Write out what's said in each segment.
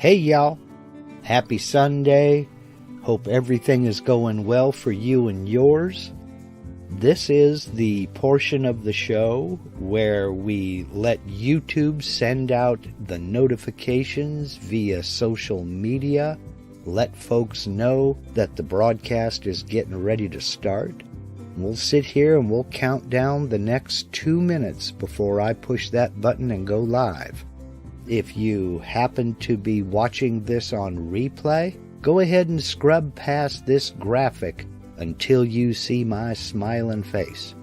Hey y'all, happy Sunday. Hope everything is going well for you and yours. This is the portion of the show where we let YouTube send out the notifications via social media, let folks know that the broadcast is getting ready to start. We'll sit here and we'll count down the next 2 minutes before I push that button and go live. If you happen to be watching this on replay, go ahead and scrub past this graphic until you see my smiling face.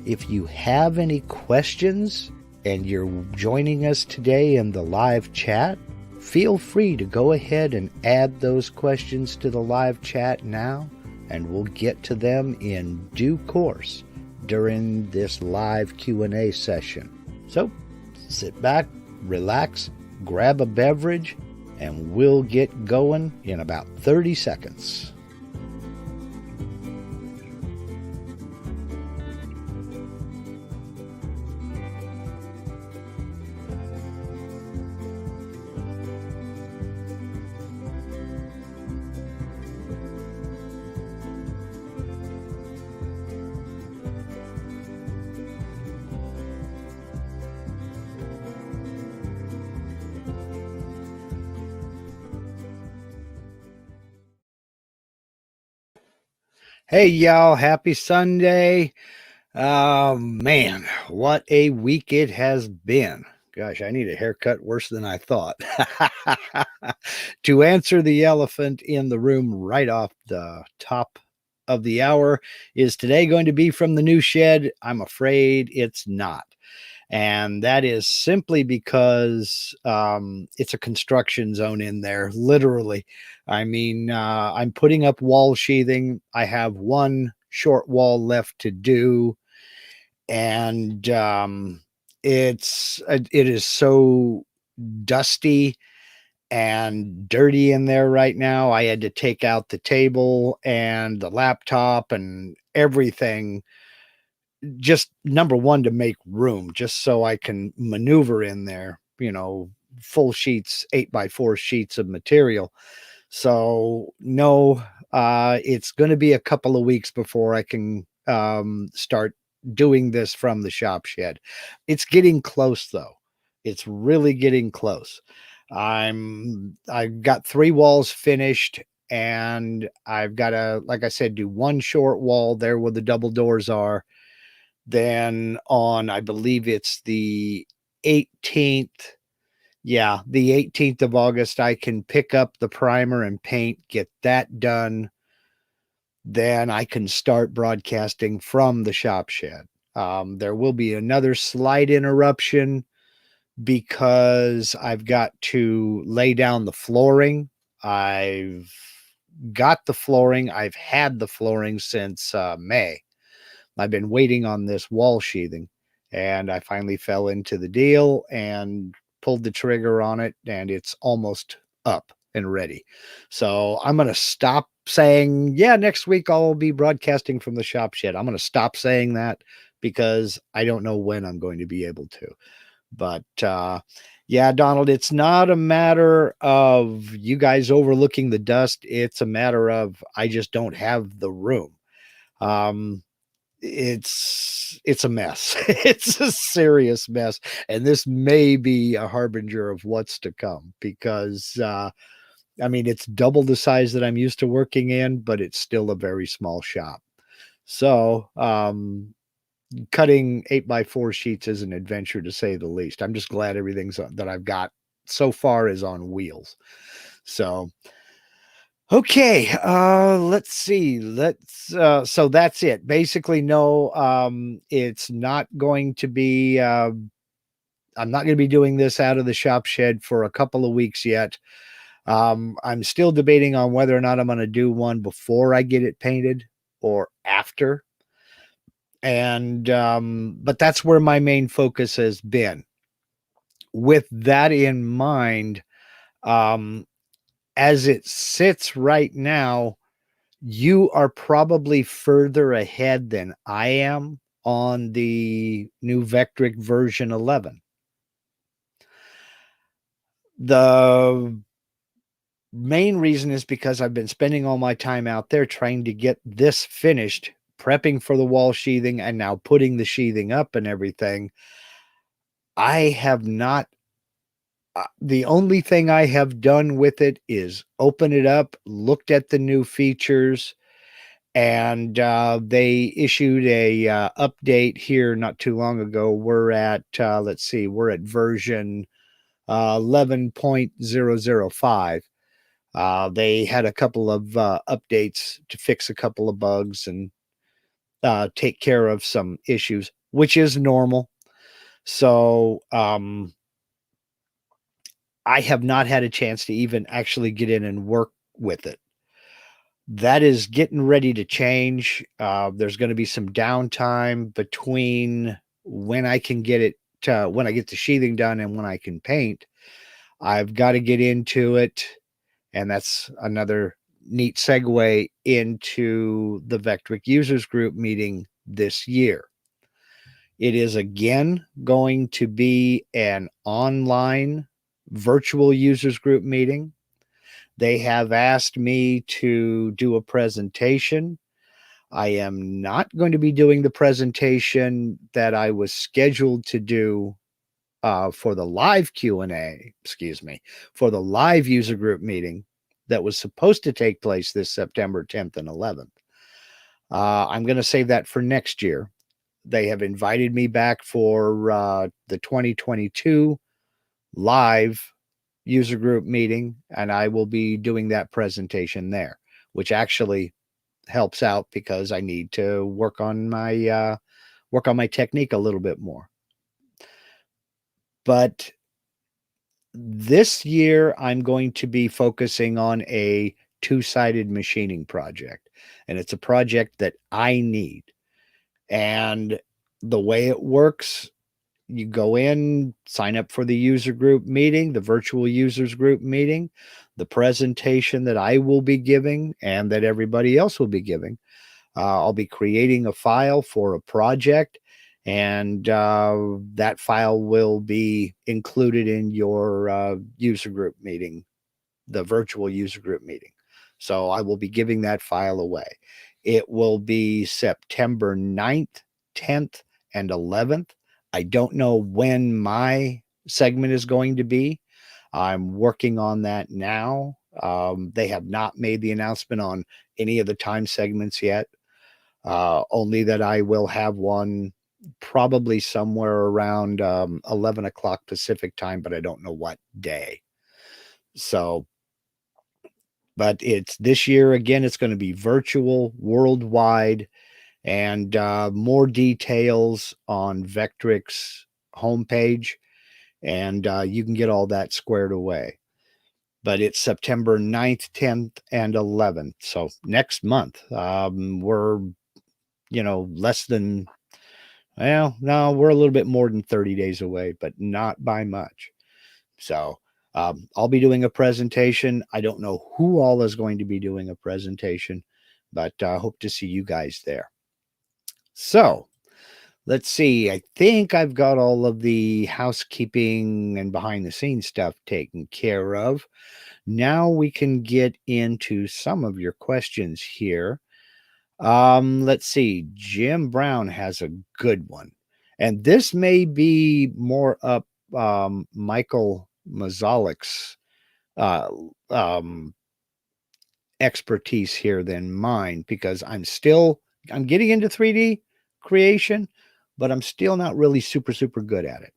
If you have any questions and you're joining us today in the live chat, feel free to go ahead and add those questions to the live chat now, and we'll get to them in due course during this live Q&A session. So, sit back, relax, grab a beverage, and we'll get going in about 30 seconds. Hey y'all, happy Sunday. Man, what a week it has been. Gosh, I need a haircut worse than I thought. To answer the elephant in the room right off the top of the hour, is today going to be from the new shed? I'm afraid it's not. And that is simply because it's a construction zone in there, literally. I mean, I'm putting up wall sheathing. I have one short wall left to do. And it is so dusty and dirty in there right now. I had to take out the table and the laptop and everything, just number one, to make room, just so I can maneuver in there, full sheets, 8x4 sheets of material. So no, it's going to be a couple of weeks before I can start doing this from the shop shed. It's getting close though. It's really getting close. I've got 3 walls finished, and I've got to, like I said, do one short wall there where the double doors are. Then on, I believe it's the 18th. Yeah, the 18th of August, I can pick up the primer and paint, get that done. Then I can start broadcasting from the shop shed. There will be another slight interruption because I've got to lay down the flooring. I've got the flooring. I've had the flooring since May. I've been waiting on this wall sheathing, and I finally fell into the deal and pulled the trigger on it, and it's almost up and ready. So I'm going to stop saying, yeah, next week I'll be broadcasting from the shop shed. I'm going to stop saying that because I don't know when I'm going to be able to. But yeah, Donald, it's not a matter of you guys overlooking the dust. It's a matter of I just don't have the room. It's a mess. It's a serious mess, and this may be a harbinger of what's to come, because I mean, it's double the size that I'm used to working in, but it's still a very small shop. So cutting 8x4 sheets is an adventure, to say the least. I'm just glad everything's that I've got so far is on wheels. So okay, let's see. So that's it. Basically, no, it's not going to be, I'm not going to be doing this out of the shop shed for a couple of weeks yet. I'm still debating on whether or not I'm going to do one before I get it painted or after. And, but that's where my main focus has been. With that in mind, as it sits right now, you are probably further ahead than I am on the new Vectric version 11. The Main reason is because I've been spending all my time out there trying to get this finished, prepping for the wall sheathing, and now putting the sheathing up and everything. I have not, the only thing I have done with it is open it up, looked at the new features, and they issued a update here not too long ago. We're at, let's see, we're at version 11.005. They had a couple of updates to fix a couple of bugs and take care of some issues, which is normal. So I have not had a chance to even actually get in and work with it. That is getting ready to change. There's going to be some downtime between when I can get it, when I get the sheathing done and when I can paint. I've got to get into it. And that's another neat segue into the Vectric Users Group meeting this year. It is again going to be an online virtual users group meeting. They have asked me to do a presentation. I am not going to be doing the presentation that I was scheduled to do for the live Q&A, excuse me, for the live user group meeting that was supposed to take place this September 10th and 11th. I'm going to save that for next year. They have invited me back for the 2022 live user group meeting, and I will be doing that presentation there, which actually helps out because I need to work on my technique a little bit more. But this year, I'm going to be focusing on a two-sided machining project, and it's a project that I need. And the way it works, you go in, sign up for the user group meeting, the virtual users group meeting, the presentation that I will be giving and that everybody else will be giving. I'll be creating a file for a project, and that file will be included in your user group meeting, the virtual user group meeting. So I will be giving that file away. It will be September 9th, 10th, and 11th. I don't know when my segment is going to be. I'm working on that now. They have not made the announcement on any of the time segments yet. Only that I will have one probably somewhere around 11 o'clock Pacific time, but I don't know what day. So, but it's this year again, it's going to be virtual, worldwide, and more details on Vectric's homepage, and you can get all that squared away. But it's September 9th, 10th, and 11th. So next month, we're less than, well, no, we're a little bit more than 30 days away, but not by much. So I'll be doing a presentation. I don't know who all is going to be doing a presentation, but I hope to see you guys there. So let's see. I think I've got all of the housekeeping and behind the scenes stuff taken care of. Now we can get into some of your questions here. Let's see. Jim Brown has a good one. And this may be more up Michael Mazalik's uh, um, expertise here than mine, because I'm getting into 3D creation, but I'm still not really super good at it.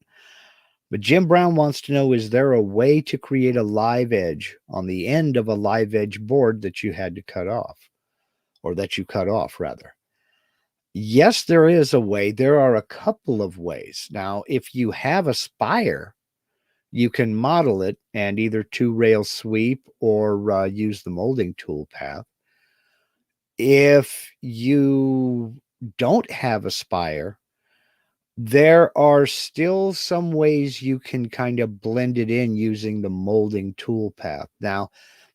But Jim Brown wants to know, is there a way to create a live edge on the end of a live edge board that you had to cut off, or that you cut off rather? Yes, there is a way. There are a couple of ways. Now, if you have a spire, you can model it and either two-rail sweep or use the molding toolpath. If you don't have a spire, there are still some ways you can kind of blend it in using the molding toolpath. Now,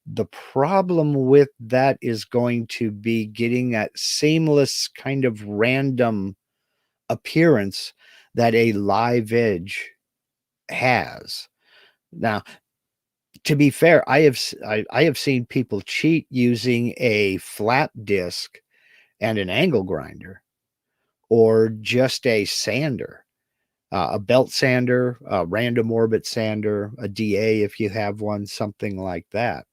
the problem with that is going to be getting that seamless kind of random appearance that a live edge has. Now, to be fair, I have seen people cheat using a flat disc and an angle grinder, or just a sander, a belt sander, a random orbit sander, a DA if you have one, something like that.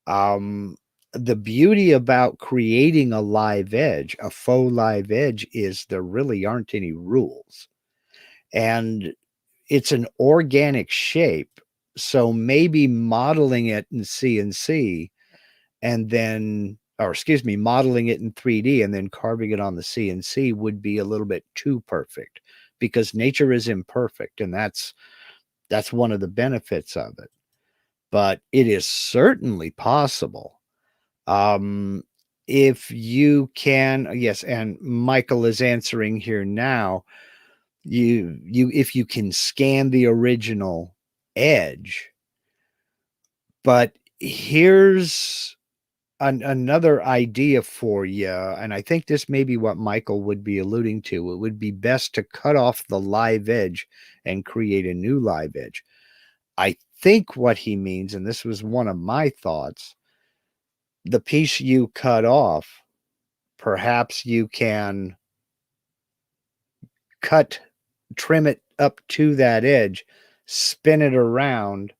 Um, the beauty about creating a live edge, a faux live edge, is there really aren't any rules. And it's an organic shape. So maybe modeling it in CNC and then, or excuse me, modeling it in 3D and then carving it on the CNC would be a little bit too perfect, because nature is imperfect, and that's one of the benefits of it. But it is certainly possible. Um, if you can, yes, and Michael is answering here now. You if you can scan the original edge. But here's another idea for you, and I think this may be what Michael would be alluding to. It would be best to cut off the live edge and create a new live edge. I think what he means, and this was one of my thoughts, the piece you cut off, perhaps you can trim it up to that edge, spin it around,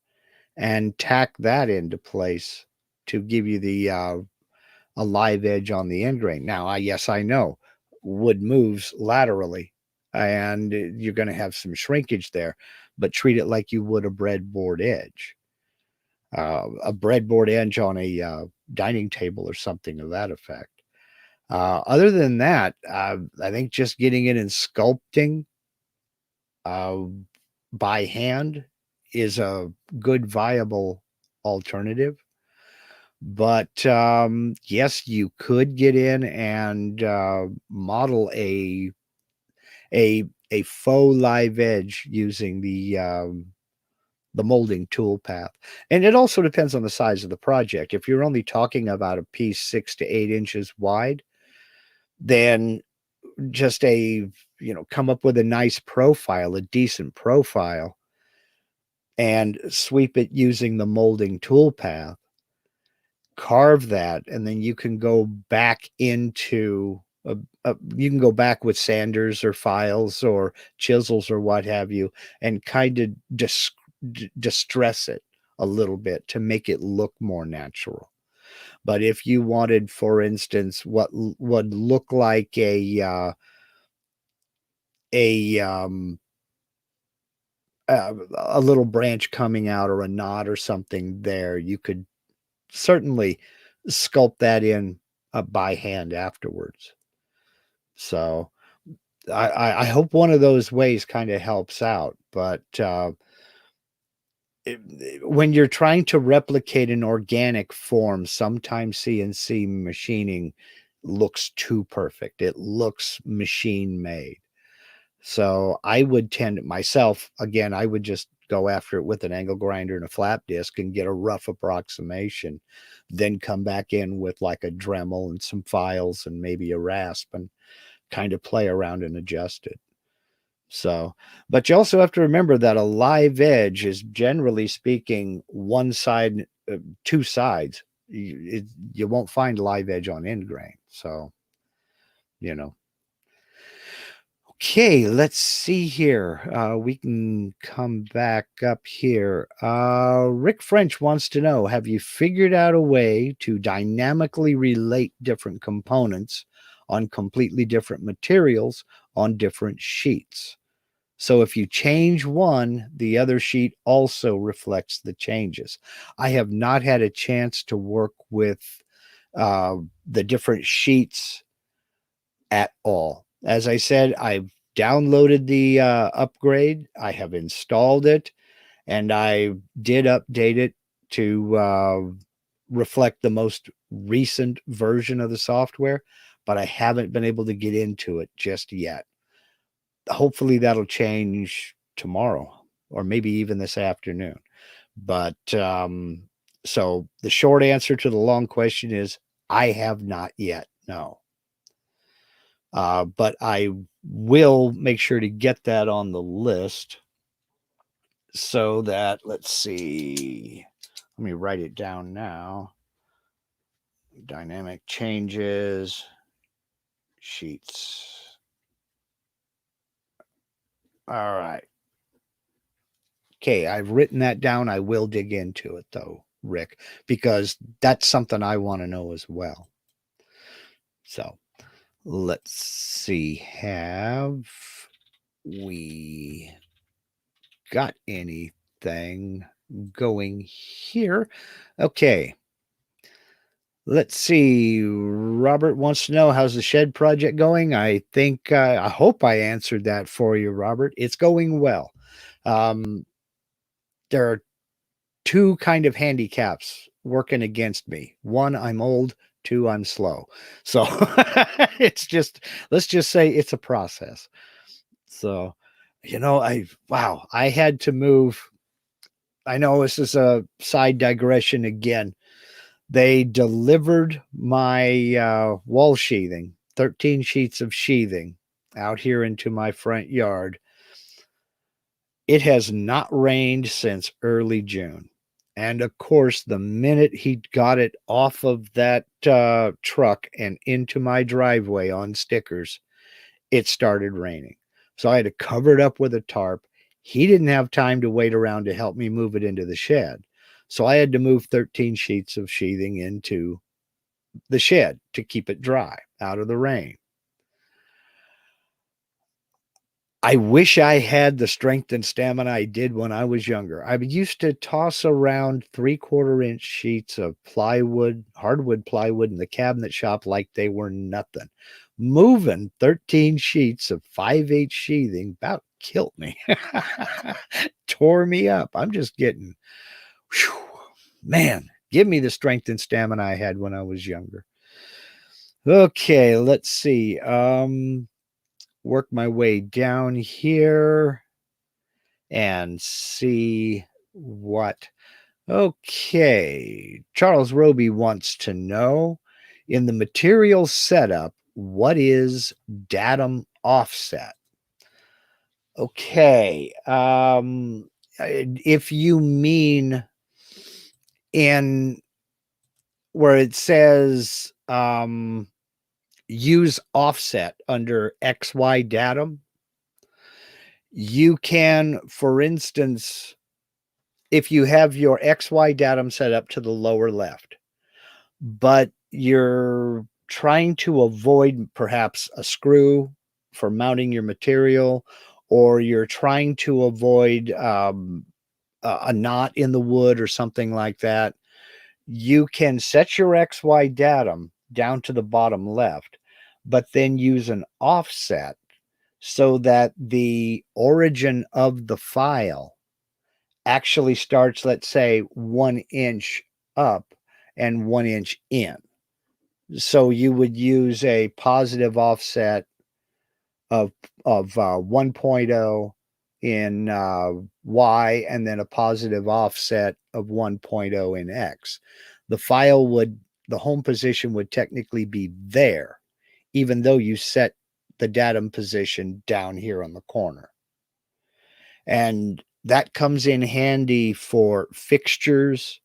and tack that into place to give you the a live edge on the end grain. Now, yes, I know wood moves laterally, and you're going to have some shrinkage there, but treat it like you would a breadboard edge. A breadboard edge on a dining table or something of that effect. Other than that, I think just getting it and sculpting by hand is a good, viable alternative. But yes, you could get in and model a faux live edge using the molding toolpath. And it also depends on the size of the project. If you're only talking about a piece 6 to 8 inches wide, then just come up with a nice profile, a decent profile, and sweep it using the molding toolpath, carve that, and then you can go back into you can go back with sanders or files or chisels or what have you, and kind of distress it a little bit to make it look more natural. But if you wanted, for instance, what would look like a a little branch coming out or a knot or something there, you could certainly sculpt that in by hand afterwards. So I hope one of those ways kind of helps out. But when you're trying to replicate an organic form, sometimes CNC machining looks too perfect. It looks machine made. So I would tend myself, again, I would just go after it with an angle grinder and a flap disc and get a rough approximation, then come back in with like a Dremel and some files and maybe a rasp and kind of play around and adjust it. So, but you also have to remember that a live edge is, generally speaking, one side, two sides. You won't find live edge on end grain. So, you know. Okay, let's see here. We can come back up here. Rick French wants to know, have you figured out a way to dynamically relate different components on completely different materials on different sheets? So if you change one, the other sheet also reflects the changes. I have not had a chance to work with the different sheets at all. As I said, I've downloaded the upgrade, I have installed it, and I did update it to reflect the most recent version of the software, but I haven't been able to get into it just yet. Hopefully that'll change tomorrow or maybe even this afternoon. But so the short answer to the long question is I have not yet. No. But I will make sure to get that on the list so that, let's see. Let me write it down now. Dynamic changes, sheets. All right. Okay, I've written that down. I will dig into it though, Rick, because that's something I want to know as well. So let's see. Have we got anything going here? Okay. Let's see. Robert wants to know, how's the shed project going? I hope I answered that for you, Robert. It's going well. There are two kind of handicaps working against me. One, I'm old. Two, I'm slow. So it's just, let's just say it's a process. So, wow, I had to move. I know this is a side digression again. They delivered my wall sheathing, 13 sheets of sheathing out here into my front yard. It has not rained since early June. And of course, the minute he got it off of that truck and into my driveway on stickers, it started raining. So I had to cover it up with a tarp. He didn't have time to wait around to help me move it into the shed. So I had to move 13 sheets of sheathing into the shed to keep it dry out of the rain. I wish I had the strength and stamina I did when I was younger. I used to toss around 3/4 inch sheets of plywood, hardwood plywood in the cabinet shop like they were nothing. Moving 13 sheets of 5/8 sheathing about killed me. Tore me up. I'm just getting, whew, man, give me the strength and stamina I had when I was younger. Okay, let's see. Work my way down here and see what. Okay, Charles Roby wants to know, in the material setup, what is datum offset? Okay, if you mean in where it says use offset under XY datum, you can, for instance, if you have your XY datum set up to the lower left, but you're trying to avoid perhaps a screw for mounting your material, or you're trying to avoid a knot in the wood or something like that, you can set your XY datum down to the bottom left, but then use an offset so that the origin of the file actually starts, let's say, 1 inch up and 1 inch in. So you would use a positive offset of 1.0 in Y, and then a positive offset of 1.0 in X. The home position would technically be there, even though you set the datum position down here on the corner. And that comes in handy for fixtures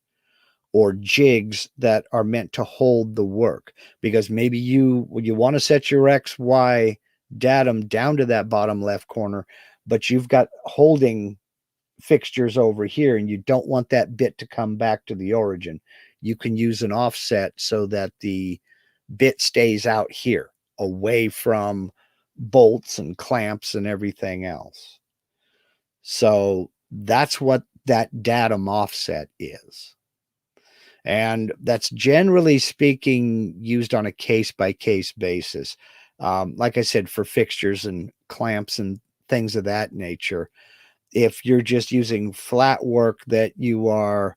or jigs that are meant to hold the work, because maybe you want to set your XY datum down to that bottom left corner, but you've got holding fixtures over here and you don't want that bit to come back to the origin. You can use an offset so that the bit stays out here away from bolts and clamps and everything else. So that's what that datum offset is. And that's generally speaking used on a case by case basis. Like I said, for fixtures and clamps and things of that nature. If you're just using flat work that you are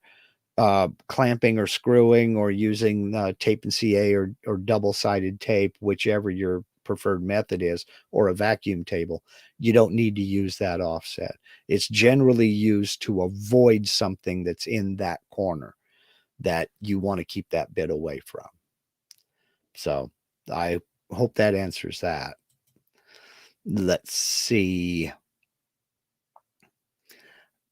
clamping or screwing, or using tape and CA, or double-sided tape, whichever your preferred method is, or a vacuum table, you don't need to use that offset. It's generally used to avoid something that's in that corner that you want to keep that bit away from. So I hope that answers that. Let's see.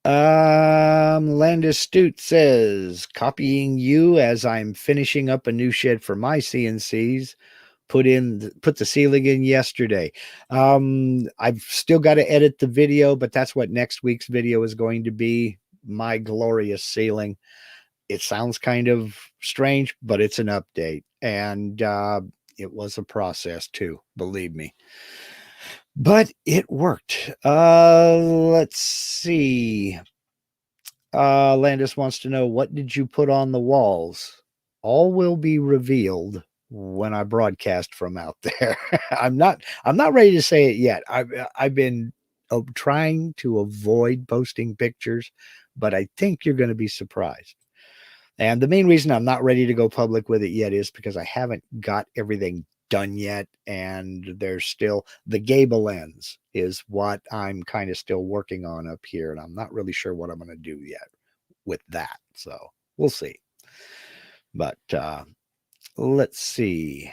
Landis Stute says, copying you as I'm finishing up a new shed for my CNCs. Put the ceiling in yesterday. I've still got to edit the video, but that's what next week's video is going to be. My glorious ceiling. It sounds kind of strange, but it's an update, and it was a process too, believe me. But it worked. Let's see. Landis wants to know, what did you put on the walls? All will be revealed when I broadcast from out there. I'm not ready to say it yet. I've been trying to avoid posting pictures, but I think you're going to be surprised. And the main reason I'm not ready to go public with it yet is because I haven't got everything done yet. And there's still the gable ends is what I'm kind of still working on up here. And I'm not really sure what I'm going to do yet with that. So we'll see. But let's see.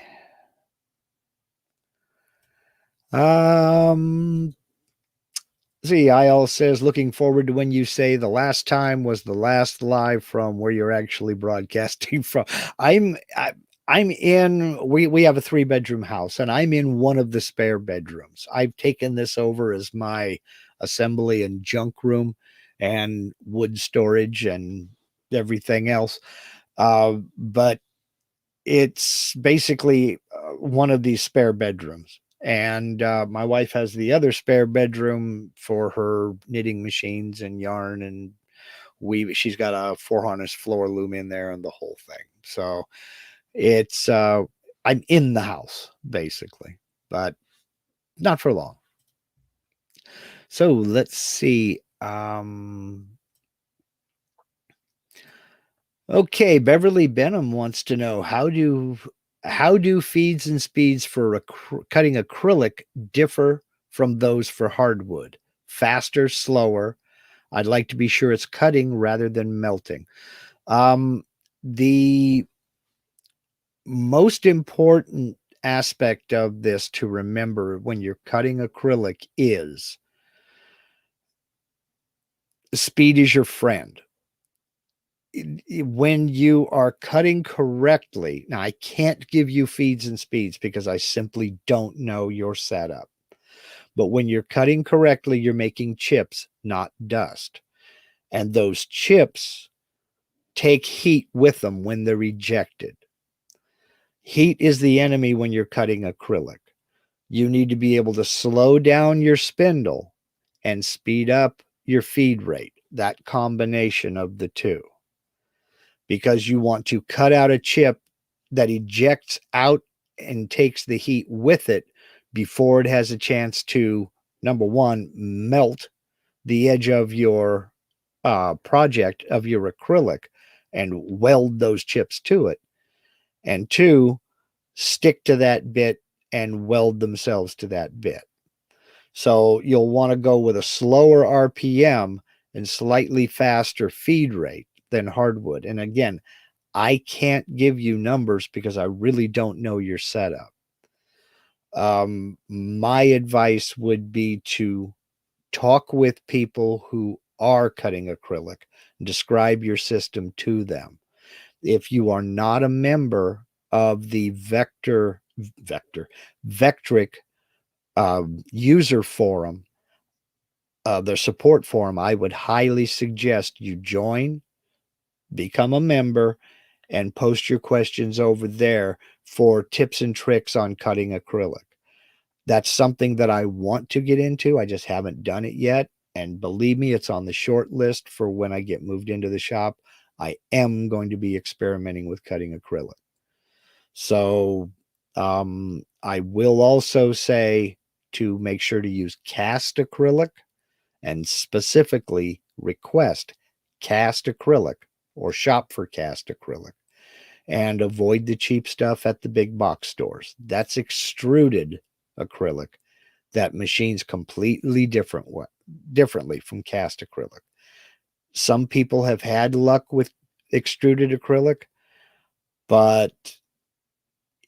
IL says, looking forward to when you say the last time was the last live from where you're actually broadcasting from. I'm in, we have a 3-bedroom house, and I'm in one of the spare bedrooms. I've taken this over as my assembly and junk room and wood storage and everything else. But it's basically one of these spare bedrooms. And my wife has the other spare bedroom for her knitting machines and yarn, and she's got a 4 harness floor loom in there and the whole thing. So it's I'm in the house basically, but not for long. So let's see. Okay, Beverly Benham wants to know, how do feeds and speeds for cutting acrylic differ from those for hardwood? Faster, slower? I'd like to be sure it's cutting rather than melting. The most important aspect of this to remember when you're cutting acrylic is speed is your friend. When you are cutting correctly, now I can't give you feeds and speeds because I simply don't know your setup. But when you're cutting correctly, you're making chips, not dust. And those chips take heat with them when they're ejected. Heat is the enemy when you're cutting acrylic. You need to be able to slow down your spindle and speed up your feed rate, that combination of the two, because you want to cut out a chip that ejects out and takes the heat with it before it has a chance to, number one, melt the edge of your project of your acrylic and weld those chips to it, and two, stick to that bit and weld themselves to that bit. So you'll want to go with a slower RPM and slightly faster feed rate than hardwood. And again, I can't give you numbers because I really don't know your setup. My advice would be to talk with people who are cutting acrylic and describe your system to them. If you are not a member of the Vectric user forum, their support forum, I would highly suggest you join, become a member, and post your questions over there for tips and tricks on cutting acrylic. That's something that I want to get into. I just haven't done it yet. And believe me, it's on the short list for when I get moved into the shop. I am going to be experimenting with cutting acrylic. So I will also say to make sure to use cast acrylic, and specifically request cast acrylic or shop for cast acrylic, and avoid the cheap stuff at the big box stores. That's extruded acrylic that machines completely differently from cast acrylic. Some people have had luck with extruded acrylic, but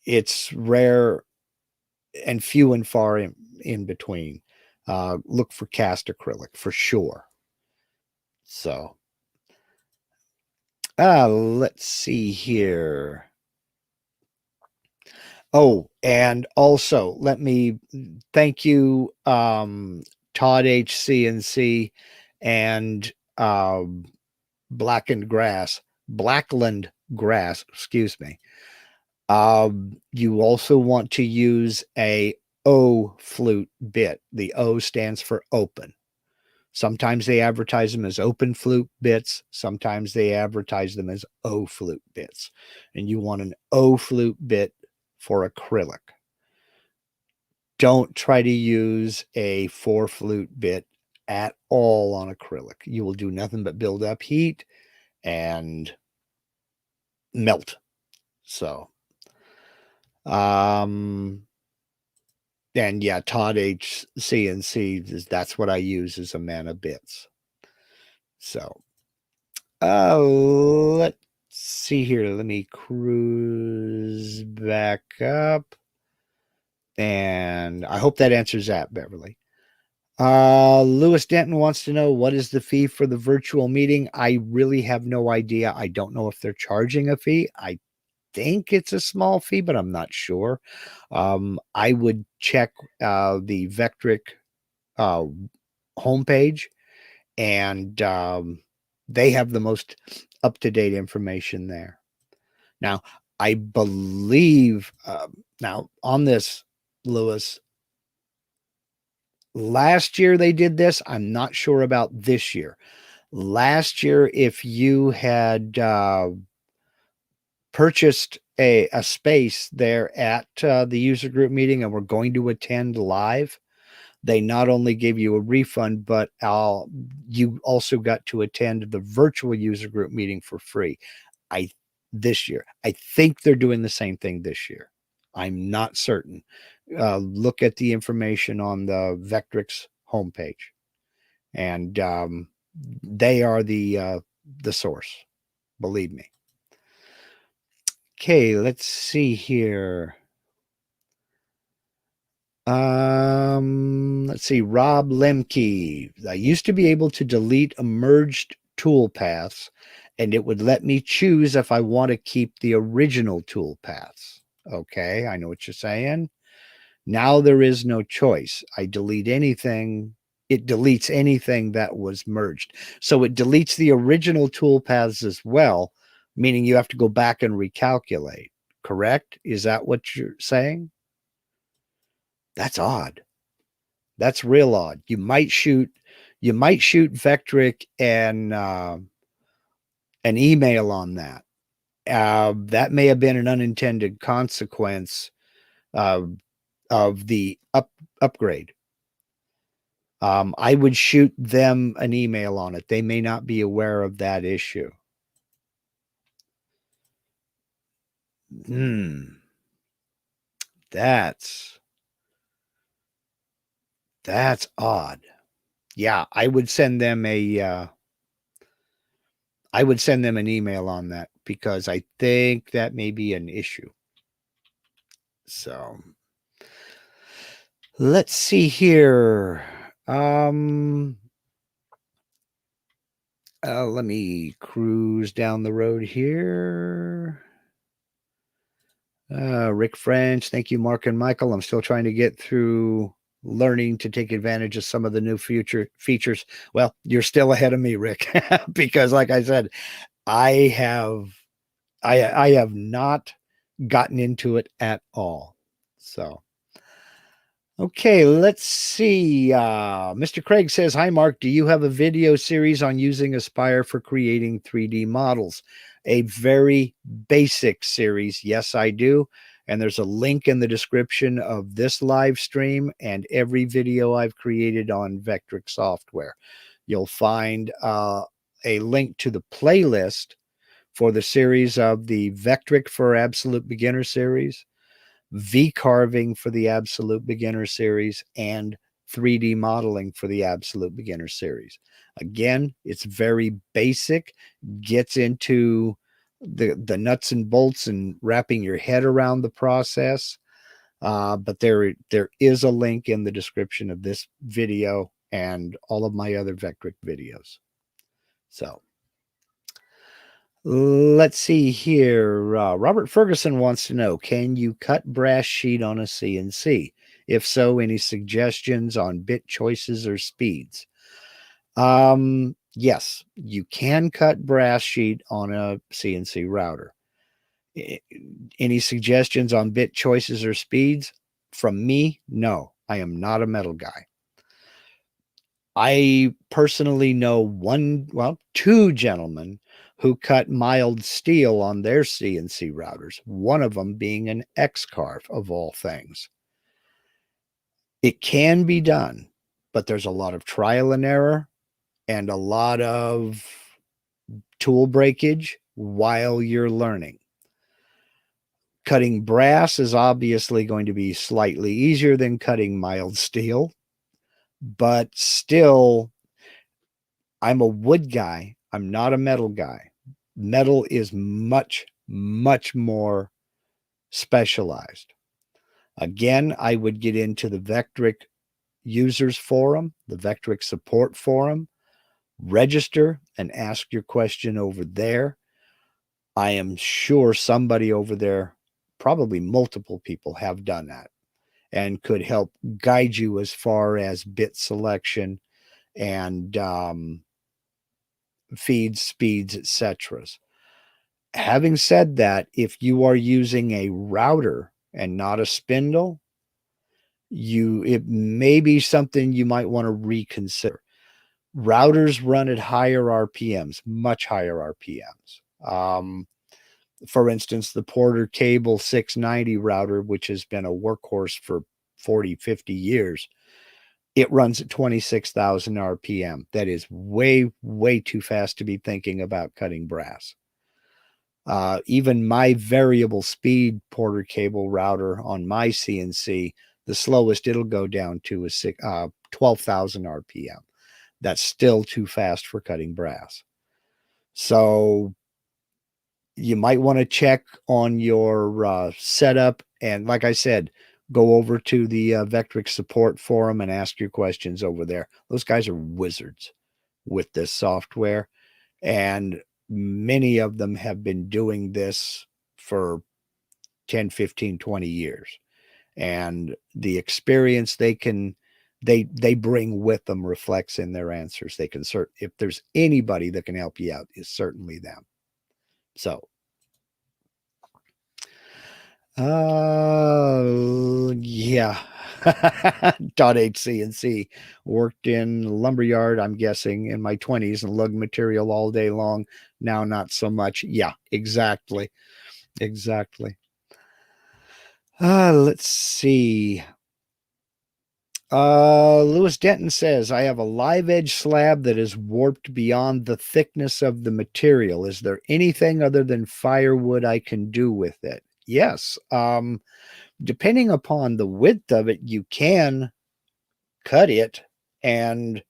it's rare and few and far in between. Look for cast acrylic for sure. So, let's see here. Oh, and also let me thank you, Todd HCNC and Blackened Grass, Blackland Grass, excuse me. You also want to use a O flute bit. The O stands for open. Sometimes they advertise them as open flute bits. Sometimes they advertise them as O flute bits. And you want an O flute bit for acrylic. Don't try to use a 4 flute bit at all on acrylic. You will do nothing but build up heat and melt. So, and yeah, Todd HCNC, that's what I use as a mana bits. So, let's see here. Let me cruise back up. And I hope that answers that, Beverly. Lewis Denton wants to know, what is the fee for the virtual meeting? I really have no idea. I don't know if they're charging a fee. I think it's a small fee, but I'm not sure. I would check the Vectric homepage, and they have the most up-to-date information there. Now, I believe, now on this, Lewis, last year they did this. I'm not sure about this year. Last year, if you had purchased a space there at the user group meeting and were going to attend live, they not only gave you a refund, but you also got to attend the virtual user group meeting for free. This year, I think they're doing the same thing this year. I'm not certain. Look at the information on the Vectric's homepage, and they are the source. Believe me. Okay, let's see here. Let's see. Rob Lemke. I used to be able to delete a merged tool paths, and it would let me choose if I want to keep the original tool paths. Okay, I know what you're saying. Now there is no choice. I delete anything. It deletes anything that was merged. So it deletes the original tool paths as well, meaning you have to go back and recalculate. Correct? Is that what you're saying? That's odd. That's real odd. You might shoot Vectric and an email on that. That may have been an unintended consequence of the upgrade. I would shoot them an email on it. They may not be aware of that issue. That's odd. Yeah, I would send them an email on that, because I think that may be an issue. So let's see here. Let me cruise down the road here. Rick French, thank you, Mark and Michael. I'm still trying to get through learning to take advantage of some of the new future features. Well, you're still ahead of me, Rick, because like I said, I have not gotten into it at all. So, okay, let's see. Mr. Craig says, hi, Mark. Do you have a video series on using Aspire for creating 3D models? A very basic series. Yes, I do. And there's a link in the description of this live stream and every video I've created on Vectric Software. You'll find a link to the playlist for the series of the Vectric for Absolute Beginner series, V carving for the Absolute Beginner series, and 3D modeling for the Absolute Beginner series. Again, it's very basic, gets into the nuts and bolts and wrapping your head around the process. But there is a link in the description of this video and all of my other Vectric videos. So let's see here. Robert Ferguson wants to know, can you cut brass sheet on a CNC? If so, any suggestions on bit choices or speeds? Yes, you can cut brass sheet on a CNC router. Any suggestions on bit choices or speeds? From me, no. I am not a metal guy. I personally know two gentlemen who cut mild steel on their CNC routers, one of them being an X-Carve of all things. It can be done, but there's a lot of trial and error and a lot of tool breakage while you're learning. Cutting brass is obviously going to be slightly easier than cutting mild steel, but still, I'm a wood guy. I'm not a metal guy. Metal is much, much more specialized. Again, I would get into the Vectric users forum, the Vectric support forum, register and ask your question over there. I am sure somebody over there, probably multiple people, have done that and could help guide you as far as bit selection and feeds, speeds, etc. Having said that, if you are using a router and not a spindle, it may be something you might want to reconsider. Routers run at higher RPMs, much higher RPMs. For instance, the Porter Cable 690 router, which has been a workhorse for 40, 50 years, it runs at 26,000 RPM. That is way, way too fast to be thinking about cutting brass. Even my variable speed Porter Cable router on my CNC, the slowest it'll go down to is 12,000 RPM. That's still too fast for cutting brass. So you might want to check on your setup. And like I said, go over to the Vectric support forum and ask your questions over there. Those guys are wizards with this software. And many of them have been doing this for 10, 15, 20 years. And the experience they bring with them reflects in their answers. They can if there's anybody that can help you out, is certainly them. So yeah. .HCNC worked in lumberyard, I'm guessing, in my 20s and lugged material all day long. Now, not so much. Yeah, exactly. Exactly. Let's see. Lewis Denton says, I have a live edge slab that is warped beyond the thickness of the material. Is there anything other than firewood I can do with it? Yes. Depending upon the width of it, you can cut it and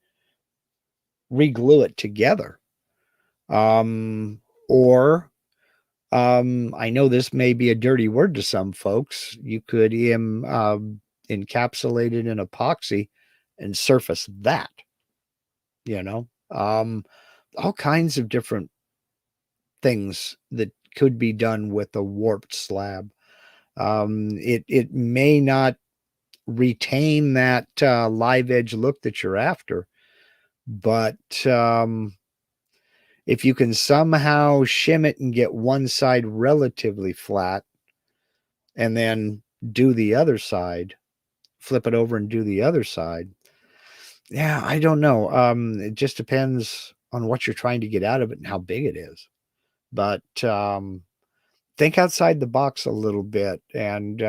reglue it together. Or I know this may be a dirty word to some folks. You could encapsulate it in epoxy and surface that, all kinds of different things that could be done with a warped slab. It may not retain that live edge look that you're after, but if you can somehow shim it and get one side relatively flat and then do the other side, flip it over and do the other side. Yeah, I don't know. It just depends on what you're trying to get out of it and how big it is. But think outside the box a little bit. And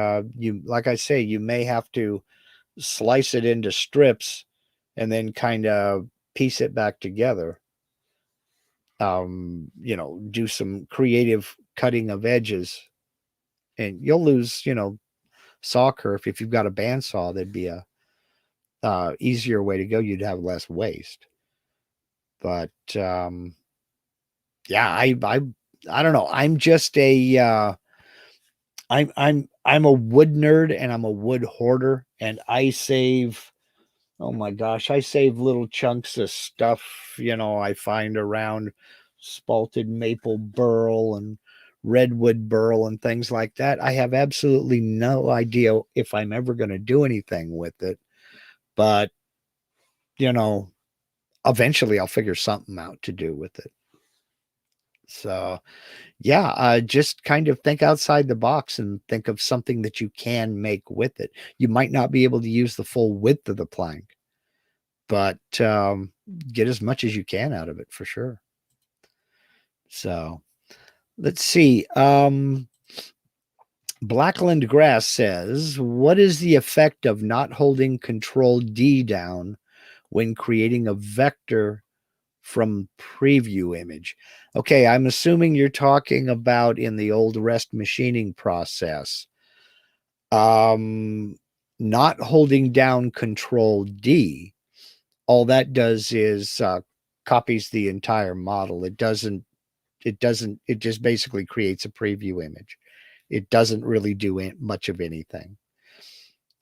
like I say, you may have to slice it into strips and then kind of piece it back together. Do some creative cutting of edges, and you'll lose, saw kerf. If you've got a bandsaw, that'd be a easier way to go. You'd have less waste. But yeah, I don't know. I'm just I'm a wood nerd and I'm a wood hoarder, and I save Oh my gosh, I save little chunks of stuff, I find around spalted maple burl and redwood burl and things like that. I have absolutely no idea if I'm ever going to do anything with it, but you know, eventually I'll figure something out to do with it. So, yeah, just kind of think outside the box and think of something that you can make with it. You might not be able to use the full width of the plank, but get as much as you can out of it for sure. So, let's see. Blackland Grass says, what is the effect of not holding Control D down when creating a vector from preview image? Okay, I'm assuming you're talking about in the old rest machining process. Um, Not holding down Control D, all that does is copies the entire model. It just basically creates a preview image. It doesn't really do much of anything.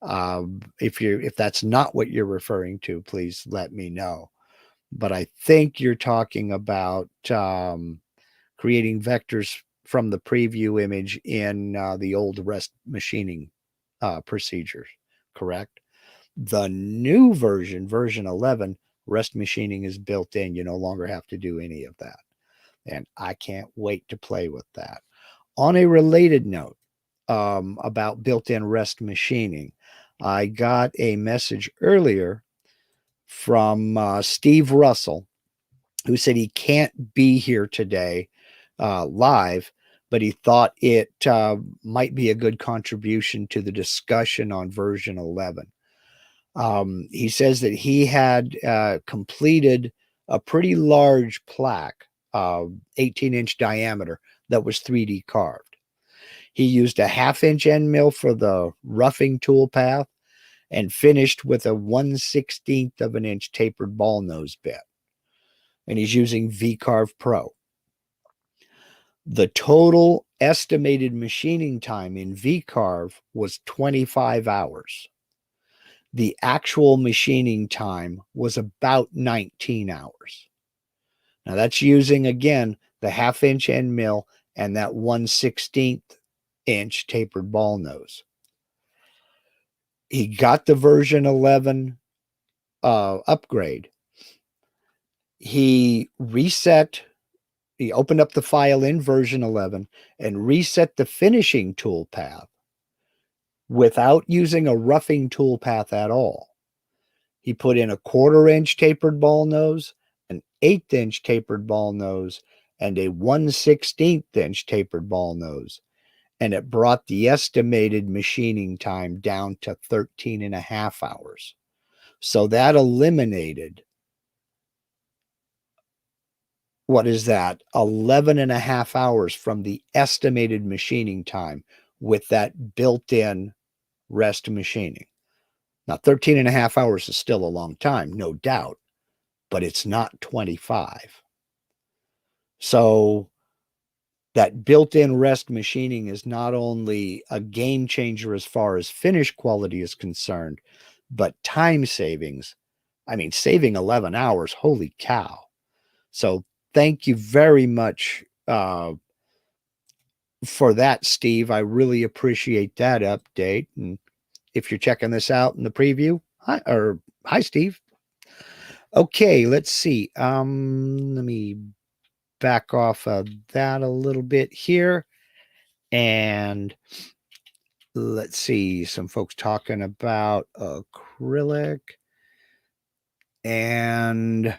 If that's not what you're referring to, please let me know. But I think you're talking about creating vectors from the preview image in the old rest machining procedures, correct? The new version 11, rest machining is built in. You no longer have to do any of that. And I can't wait to play with that. On a related note, about built-in rest machining, I got a message earlier from Steve Russell, who said he can't be here today live, but he thought it might be a good contribution to the discussion on version 11. He says that he had completed a pretty large plaque, 18-inch diameter, that was 3D carved. He used a half-inch end mill for the roughing toolpath and finished with a 1/16th of an inch tapered ball nose bit. And he's using VCarve Pro. The total estimated machining time in VCarve was 25 hours. The actual machining time was about 19 hours. Now that's using, again, the half-inch end mill and that 1/16th inch tapered ball nose. He got the version 11 upgrade. He opened up the file in version 11 and reset the finishing toolpath without using a roughing toolpath at all. He put in a 1/4-inch tapered ball nose, an 1/8-inch tapered ball nose, and a 1/16th inch tapered ball nose. And it brought the estimated machining time down to 13 and a half hours. So that eliminated, what is that, 11 and a half hours from the estimated machining time with that built-in rest machining. Now, 13 and a half hours is still a long time, no doubt, but it's not 25. So that built-in rest machining is not only a game changer as far as finish quality is concerned, but time savings. I mean, saving 11 hours, holy cow. So thank you very much for that, Steve. I really appreciate that update. And if you're checking this out in the preview, hi, Steve. Okay, let's see. Let me back off of that a little bit here. And let's see, some folks talking about acrylic. And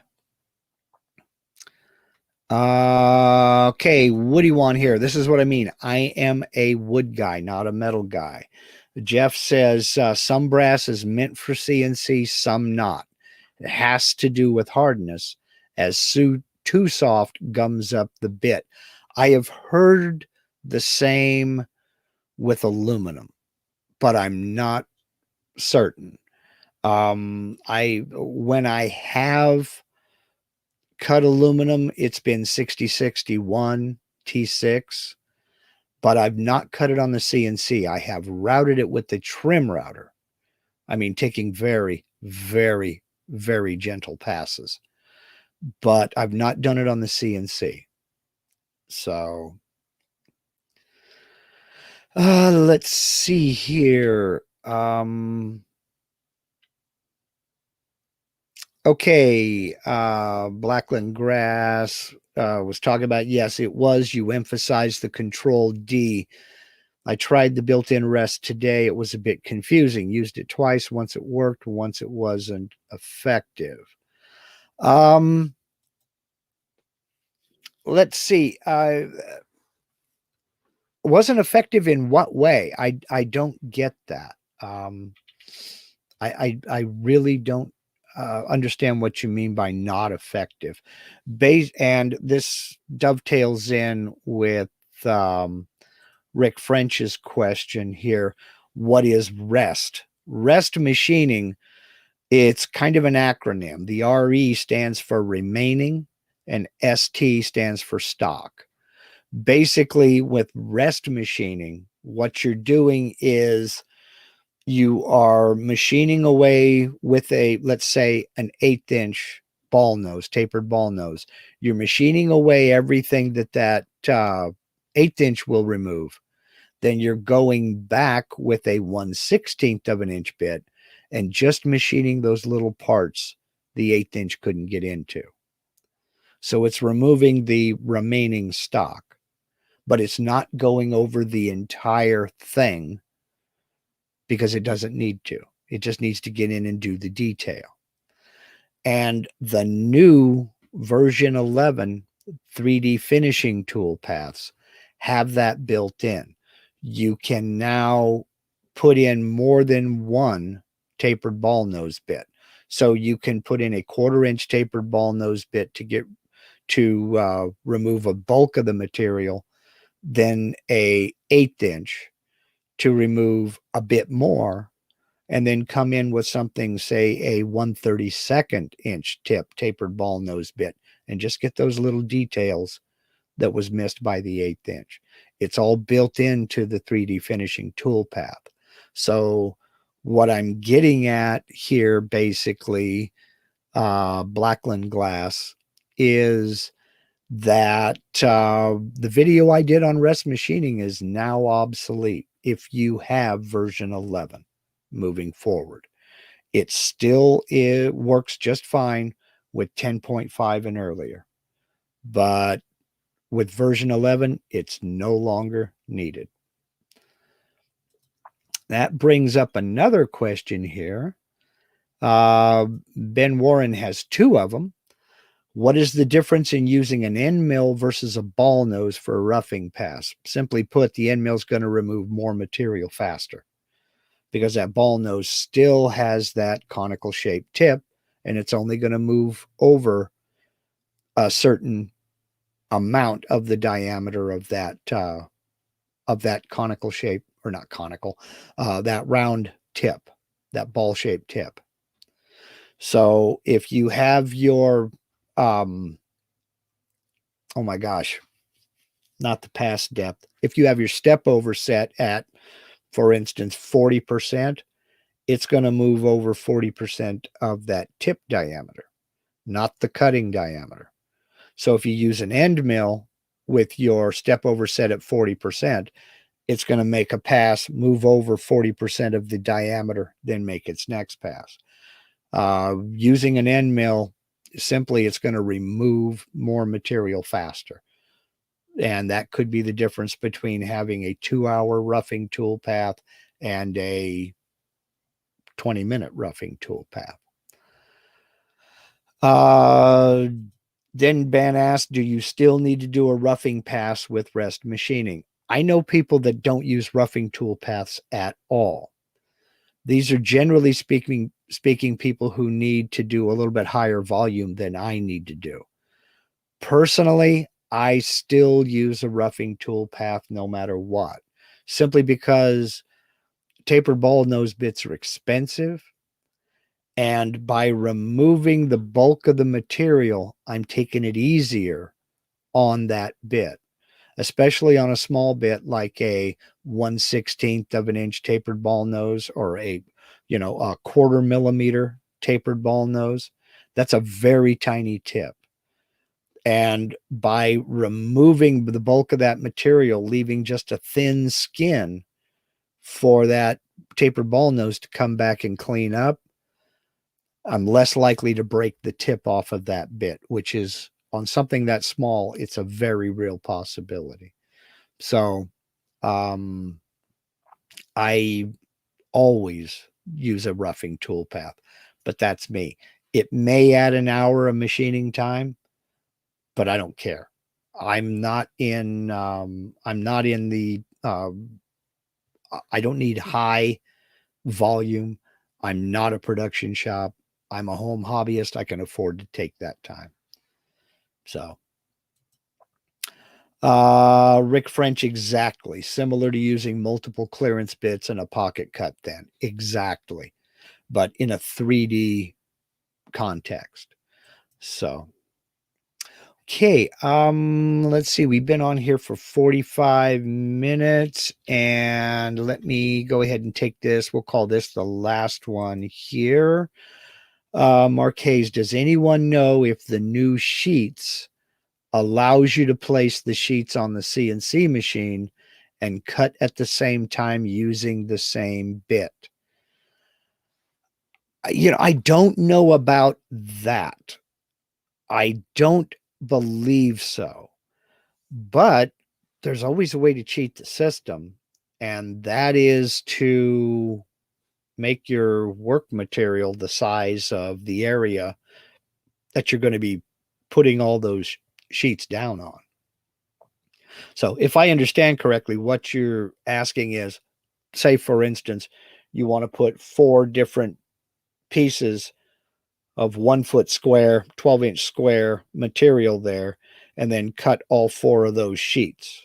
okay, what do you want here? This is what I mean. I am a wood guy, not a metal guy. Jeff says some brass is meant for CNC, some not. It has to do with hardness, as too soft gums up the bit. I have heard the same with aluminum, but I'm not certain. When I have cut aluminum, it's been 6061 T6, but I've not cut it on the CNC. I have routed it with the trim router. I mean, taking very, very, very gentle passes. But I've not done it on the CNC. So let's see here. Okay, Blackland Grass was talking about, yes, it was. You emphasized the Control D. I tried the built-in rest today. It was a bit confusing. Used it twice. Once it worked, once it wasn't effective. Let's see. Wasn't effective in what way? I don't get that. I really don't understand what you mean by not effective. And this dovetails in with Rick French's question here. What is REST? REST machining, it's kind of an acronym. The RE stands for remaining and ST stands for stock. Basically, with REST machining, what you're doing is you are machining away with let's say, an 1/8 inch ball nose, tapered ball nose. You're machining away everything that 1/8 inch will remove. Then you're going back with a 1/16 of an inch bit and just machining those little parts the 1/8 inch couldn't get into. So it's removing the remaining stock, but it's not going over the entire thing because it doesn't need to. It just needs to get in and do the detail. And the new version 11 3D finishing toolpaths have that built in. You can now put in more than one tapered ball nose bit. So you can put in a 1/4 inch tapered ball nose bit to remove a bulk of the material, then a 1/8 inch to remove a bit more, and then come in with something, say a 1/32 inch tip tapered ball nose bit, and just get those little details that was missed by the 1/8 inch. It's all built into the 3D finishing toolpath. So what I'm getting at here, basically, Blackland Glass, is that the video I did on rest machining is now obsolete if you have version 11 moving forward. It still works just fine with 10.5 and earlier, but with version 11, it's no longer needed. That brings up another question here. Ben Warren has 2 of them. What is the difference in using an end mill versus a ball nose for a roughing pass? Simply put, the end mill is going to remove more material faster because that ball nose still has that conical shaped tip, and it's only going to move over a certain amount of the diameter of that conical shape, or not conical, that round tip, that ball shaped tip. So if you have your oh my gosh, not the pass depth. If you have your step over set at, for instance, 40%, it's going to move over 40% of that tip diameter, not the cutting diameter. So if you use an end mill with your step over set at 40%, it's going to make a pass, move over 40% of the diameter, then make its next pass. Using an end mill, simply it's going to remove more material faster. And that could be the difference between having a 2-hour roughing toolpath and a 20-minute roughing toolpath. Then Ben asked, do you still need to do a roughing pass with rest machining? I know people that don't use roughing toolpaths at all. These are, generally speaking, people who need to do a little bit higher volume than I need to do. Personally, I still use a roughing toolpath no matter what, simply because tapered ball nose bits are expensive. And by removing the bulk of the material, I'm taking it easier on that bit, especially on a small bit like a 1/16 of an inch tapered ball nose, or a 1/4 millimeter tapered ball nose, that's a very tiny tip. And by removing the bulk of that material, leaving just a thin skin for that tapered ball nose to come back and clean up, I'm less likely to break the tip off of that bit, which is on something that small, it's a very real possibility. So I always use a roughing toolpath, but that's me. It may add an hour of machining time, but I don't care. I'm not in the I don't need high volume. I'm not a production shop. I'm a home hobbyist. I can afford to take that time. So Rick French, exactly. Similar to using multiple clearance bits and a pocket cut then. Exactly. But in a 3D context. So okay, let's see. We've been on here for 45 minutes, and let me go ahead and take this. We'll call this the last one here. Marquez, does anyone know if the new sheets allows you to place the sheets on the CNC machine and cut at the same time using the same bit? I don't know about that. I don't believe so. But there's always a way to cheat the system, and that is to make your work material the size of the area that you're going to be putting all those sheets down on. So if I understand correctly, what you're asking is, say, for instance, you want to put 4 different pieces of 1 foot square, 12-inch square material there, and then cut all 4 of those sheets.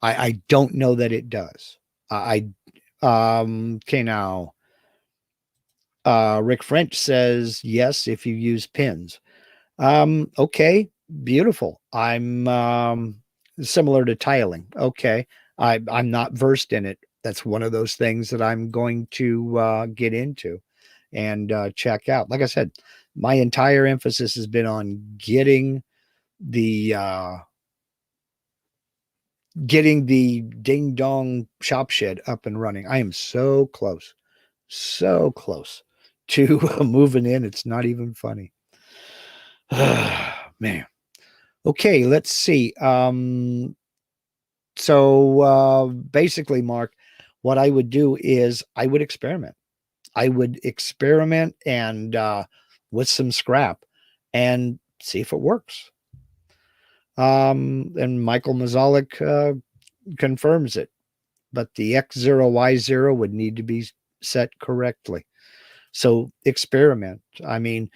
I don't know that it does. Okay, now Rick French says yes if you use pins. Okay, beautiful. I'm similar to tiling. Okay, I'm not versed in it. That's one of those things that I'm going to get into and check out. Like I said, my entire emphasis has been on getting the ding dong shop shed up and running. I am so close to moving in. It's not even funny. Man. Okay, let's see. So basically, Mark, what I would do is I would experiment. I would experiment and with some scrap and see if it works. And Michael Mazalik confirms it. But the X0Y0 would need to be set correctly. So experiment. I mean,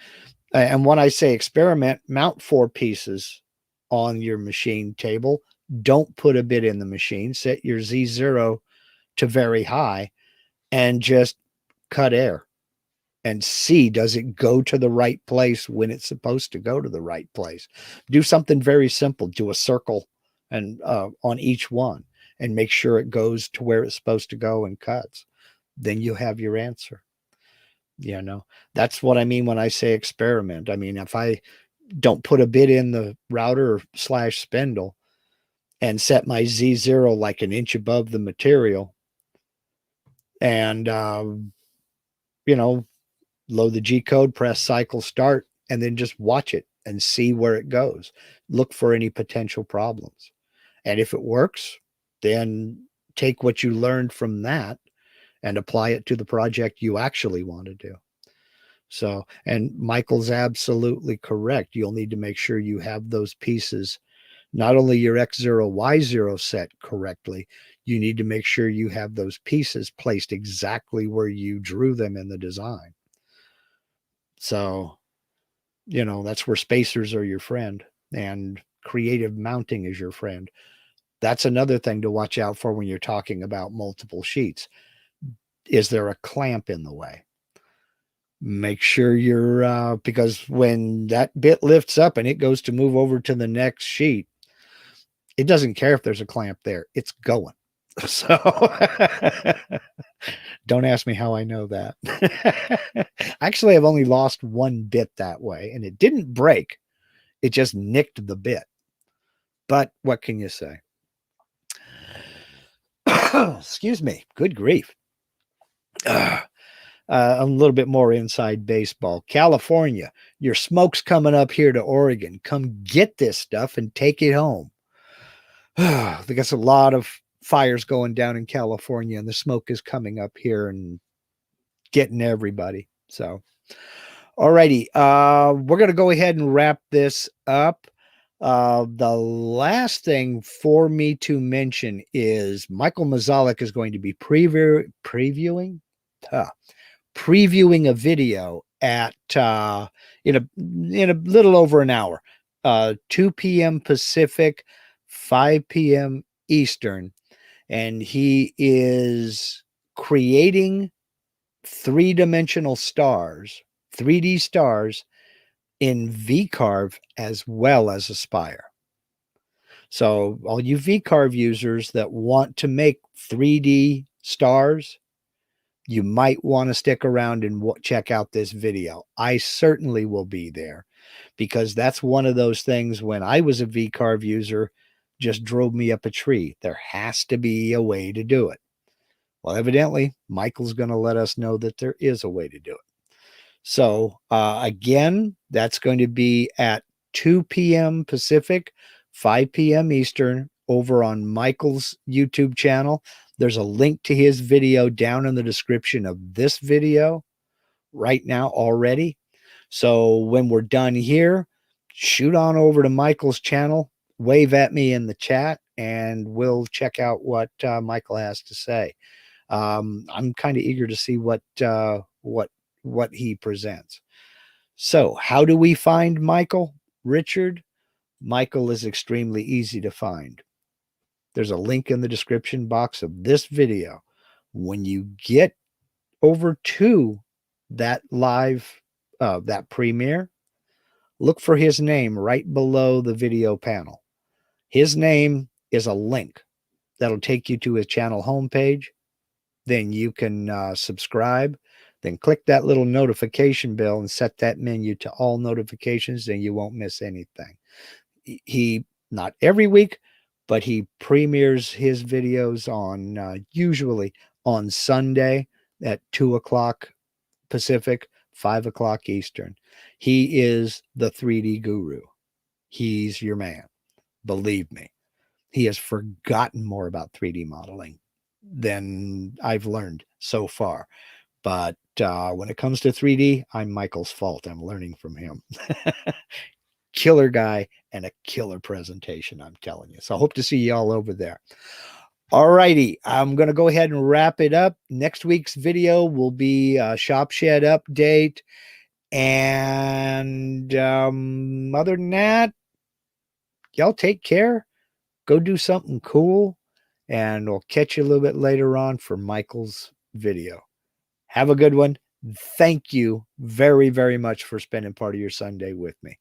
and when I say experiment, mount 4 pieces on your machine table. Don't put a bit in the machine. Set your Z0 to very high and just cut air and see, does it go to the right place when it's supposed to go to the right place? Do something very simple. Do a circle and on each one and make sure it goes to where it's supposed to go and cuts. Then you have your answer. That's what I mean when I say experiment. I mean, if I don't put a bit in the router / spindle and set my Z0 like an inch above the material and, load the G code, press cycle start, and then just watch it and see where it goes. Look for any potential problems. And if it works, then take what you learned from that and apply it to the project you actually want to do. So, and Michael's absolutely correct. You'll need to make sure you have those pieces, not only your X0, Y0 set correctly, you need to make sure you have those pieces placed exactly where you drew them in the design. So, that's where spacers are your friend and creative mounting is your friend. That's another thing to watch out for when you're talking about multiple sheets. Is there a clamp in the way? Make sure you're, because when that bit lifts up and it goes to move over to the next sheet, it doesn't care if there's a clamp there. It's going. So don't ask me how I know that. Actually, I've only lost one bit that way, and it didn't break. It just nicked the bit. But what can you say? Excuse me. Good grief. A little bit more inside baseball. California, your smoke's coming up here to Oregon. Come get this stuff and take it home. There's a lot of fires going down in California, and the smoke is coming up here and getting everybody. So, alrighty, we're gonna go ahead and wrap this up. The last thing for me to mention is Michael Mazalik is going to be previewing a video at in a little over an hour, 2 p.m. Pacific, 5 p.m. Eastern, and he is creating three-dimensional stars, 3D stars in VCarve as well as Aspire. So all you VCarve users that want to make 3D stars, you might want to stick around and check out this video. I certainly will be there, because that's one of those things when I was a VCarve user just drove me up a tree. There has to be a way to do it. Well, evidently, Michael's going to let us know that there is a way to do it. So again, that's going to be at 2 p.m. Pacific, 5 p.m. Eastern, over on Michael's YouTube channel. There's a link to his video down in the description of this video right now already. So when we're done here, shoot on over to Michael's channel, wave at me in the chat, and we'll check out what Michael has to say. I'm kind of eager to see what he presents. So how do we find Michael? Richard? Michael is extremely easy to find. There's a link in the description box of this video. When you get over to that live, that premiere, look for his name right below the video panel. His name is a link that'll take you to his channel homepage. Then you can subscribe. Then click that little notification bell and set that menu to all notifications, then you won't miss anything. He, not every week, but he premieres his videos on usually on Sunday at 2 o'clock Pacific, 5 o'clock Eastern. He is the 3D guru. He's your man. Believe me. He has forgotten more about 3D modeling than I've learned so far. But when it comes to 3D, I'm Michael's fault. I'm learning from him. Killer guy and a killer presentation, I'm telling you. So I hope to see you all over there. All righty. I'm going to go ahead and wrap it up. Next week's video will be a Shop Shed update. And other than that, y'all take care. Go do something cool. And we'll catch you a little bit later on for Michael's video. Have a good one. Thank you very, very much for spending part of your Sunday with me.